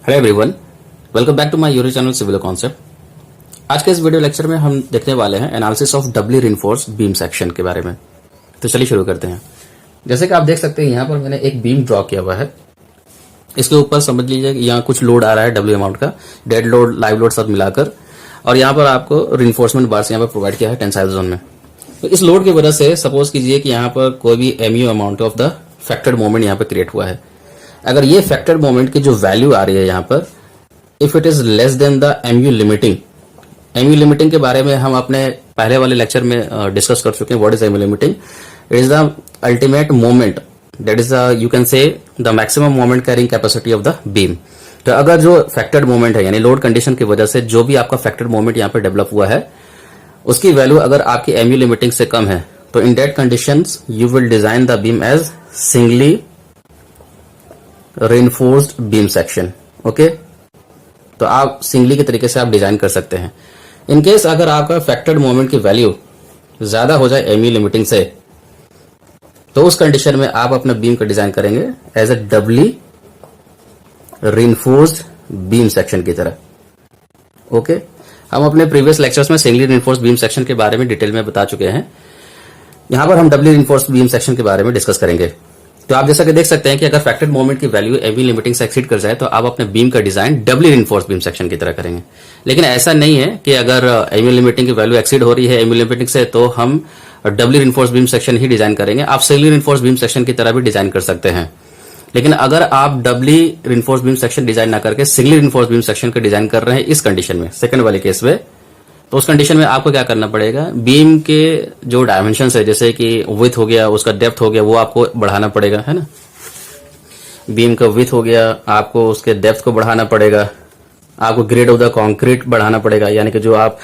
Hello everyone, welcome back to my YouTube channel civil concept. आज के इस video lecture में हम देखने वाले हैं analysis of doubly reinforced beam section के बारे में। तो चलिए शुरू करते हैं। जैसे कि आप देख सकते हैं यहाँ पर मैंने एक बीम ड्रॉ किया हुआ है। इसके ऊपर समझ लीजिए यहाँ कुछ लोड आ रहा है डब्ल्यू अमाउंट का, डेड लोड, लाइव लोड सब मिलाकर, और यहाँ पर आपको रिइंफोर्समेंट बार्स यहाँ पर प्रोवाइड किया है टेंसाइल जोन में। तो इस लोड की वजह से सपोज कीजिए कि यहाँ पर कोई भी MU amount of the factored moment यहाँ पर क्रिएट हुआ है। अगर ये फैक्टर्ड मोमेंट की जो वैल्यू आ रही है यहाँ पर, if it is less than the MU limiting के बारे में हम अपने पहले वाले लेक्चर में डिस्कस कर चुके हैं। What is MU limiting? It is the ultimate moment, that is you can say the maximum moment carrying capacity of the beam. तो अगर जो फैक्टर्ड मोमेंट है यानी लोड कंडीशन की वजह से जो भी आपका फैक्टर्ड मोमेंट यहाँ पर डेवलप हुआ है उसकी वैल्यू अगर आपकी एमयू लिमिटिंग से कम है, तो in that conditions you will design the beam as singly reinforced beam section. Okay, तो आप सिंगली के तरीके से आप डिजाइन कर सकते हैं। इन केस अगर आपका फैक्टर्ड मोमेंट की वैल्यू ज्यादा हो जाए एमयू लिमिटिंग से, तो उस कंडीशन में आप अपना बीम का डिजाइन करेंगे as a doubly reinforced beam section की तरह। ओके, हम अपने प्रीवियस लेक्चर्स में सिंगली रिइंफोर्स्ड बीम सेक्शन के बारे में डिटेल में बता चुके हैं। यहां पर हम डबली रिइंफोर्स्ड बीम सेक्शन के बारे में डिस्कस करेंगे। तो आप जैसा कि देख सकते हैं कि अगर फैक्टर्ड मोमेंट की वैल्यू एमयू लिमिटिंग से एक्सीड कर जाए तो आप अपने बीम का डिजाइन डबली रिइंफोर्स्ड बीम सेक्शन की तरह करेंगे। लेकिन ऐसा नहीं है कि अगर एमयू लिमिटिंग की वैल्यू एक्सीड हो रही है एमयू लिमिटिंग से तो हम डबली रिइंफोर्स्ड बीम सेक्शन ही डिजाइन करेंगे। आप सिंगली रिइंफोर्स्ड बीम सेक्शन की तरह भी डिजाइन कर सकते हैं। लेकिन अगर आप डबली रिइंफोर्स्ड बीम सेक्शन डिजाइन ना करके सिंगली रिइंफोर्स्ड बीम सेक्शन का डिजाइन कर रहे हैं इस कंडीशन में, सेकंड वाले केस में, तो उस कंडीशन में आपको क्या करना पड़ेगा, बीम के जो डायमेंशंस है जैसे कि विड्थ हो गया, उसका डेप्थ हो गया, वो आपको बढ़ाना पड़ेगा, है ना। बीम का विड्थ हो गया, आपको उसके डेप्थ को बढ़ाना पड़ेगा, आपको ग्रेड ऑफ द कंक्रीट बढ़ाना पड़ेगा, यानी कि जो आप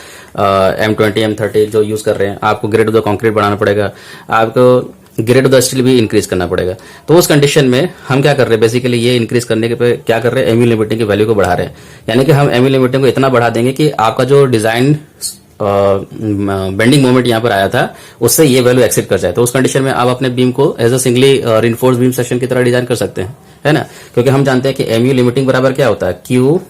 M20 M30 जो यूज कर रहे हैं आपको ग्रेड ऑफ द कंक्रीट बढ़ाना पड़ेगा, आपको ग्रेड ऑफ द स्टील भी इंक्रीज करना पड़ेगा। तो उस कंडीशन में हम क्या कर रहे हैं, बेसिकली ये इंक्रीज करने के पे क्या कर रहे हैं, एमयू लिमिटिंग की वैल्यू को बढ़ा रहे हैं। यानी कि हम एमयू लिमिटिंग को इतना बढ़ा देंगे कि आपका जो डिजाइन बेंडिंग मोमेंट यहाँ पर आया था उससे ये वैल्यू एक्सीड कर जाए। तो उस कंडीशन में आप अपने बीम को as a singly reinforced beam section की तरह डिजाइन कर सकते हैं, है ना। क्योंकि हम जानते हैं कि एमयू लिमिटिंग बराबर क्या होता है, क्यू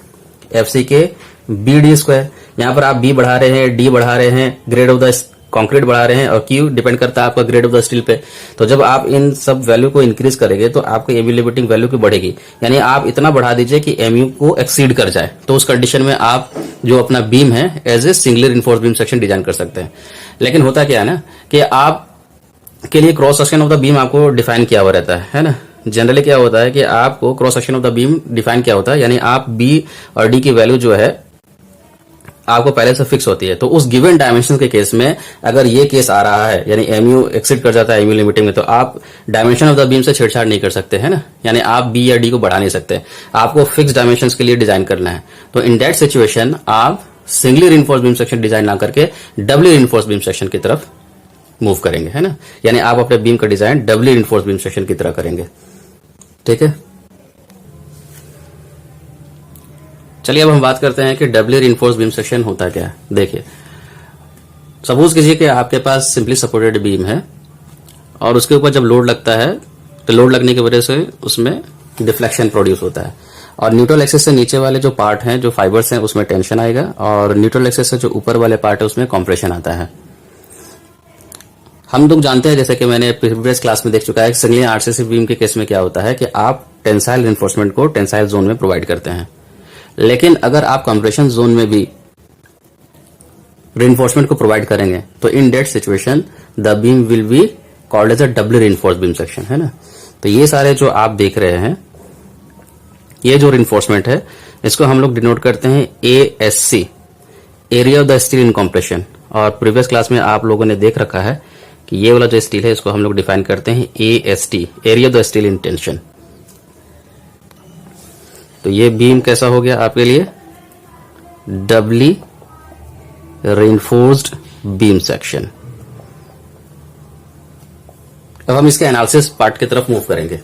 एफ सी के बी डी स्क्वायर। यहाँ पर आप बी बढ़ा रहे हैं, डी बढ़ा रहे हैं, ग्रेड ऑफ द कंक्रीट बढ़ा रहे हैं, और क्यू डिपेंड करता है आपका ग्रेड ऑफ द स्टील पे। तो जब आप इन सब वैल्यू को इंक्रीज करेंगे तो आपकी एमयू लिमिटिंग वैल्यू की बढ़ेगी। यानी आप इतना बढ़ा दीजिए कि एमयू को एक्सीड कर जाए। तो उस कंडीशन में आप जो अपना बीम है as a singly reinforced beam section design कर सकते हैं। लेकिन होता क्या है ना कि आप के लिए cross section of the beam आपको डिफाइन किया हुआ रहता है ना। जनरली क्या होता है कि आपको cross section of the beam define किया होता है, यानी आप बी और डी की वैल्यू जो है आपको पहले से फिक्स होती है। तो उस गिवन डायमेंशन के केस में अगर ये केस आ रहा है यानी एमयू एक्सीड कर जाता है एमयू लिमिटिंग में, तो आप डायमेंशन ऑफ द बीम से छेड़छाड़ नहीं कर सकते, है ना। यानी आप बी या डी को बढ़ा नहीं सकते, आपको फिक्स डायमेंशन के लिए डिजाइन करना है। तो इन दैट सिचुएशन आप singly reinforced beam section design ना करके डबली रिइंफोर्स्ड बीम सेक्शन की तरफ मूव करेंगे, है ना। यानी आप अपने बीम का डिजाइन डबली रिइंफोर्स्ड बीम सेक्शन की तरह करेंगे। ठीक है, चलिए अब हम बात करते हैं कि डबली रिइंफोर्स्ड बीम सेक्शन होता क्या है। देखिए, सपोज कीजिए कि आपके पास सिंपली सपोर्टेड बीम है और उसके ऊपर जब लोड लगता है तो लोड लगने की वजह से उसमें डिफ्लेक्शन प्रोड्यूस होता है, और न्यूट्रल एक्सिस से नीचे वाले जो पार्ट हैं, जो फाइबर्स हैं, उसमें टेंशन आएगा, और न्यूट्रल एक्सिस से जो ऊपर वाले पार्ट है उसमें कॉम्प्रेशन आता है। हम लोग जानते हैं, जैसे कि मैंने प्रीवियस क्लास में देख चुका है, सिंगली आरसीसी बीम के केस में क्या होता है कि आप टेंसाइल रिइंफोर्समेंट को टेंसाइल जोन में प्रोवाइड करते हैं। लेकिन अगर आप कंप्रेशन जोन में भी रिइंफोर्समेंट को प्रोवाइड करेंगे तो in that situation the beam will be called as a doubly reinforced beam section, है ना। तो ये सारे जो आप देख रहे हैं, ये जो रिइंफोर्समेंट है इसको हम लोग डिनोट करते हैं ASC, area of the steel in compression. और प्रीवियस क्लास में आप लोगों ने देख रखा है कि ये वाला जो स्टील है इसको हम लोग डिफाइन करते हैं AST, area of the steel in tension. तो ये बीम कैसा हो गया आपके लिए, डबली रिइंफोर्स्ड बीम सेक्शन। अब हम इसके एनालिसिस पार्ट की तरफ मूव करेंगे।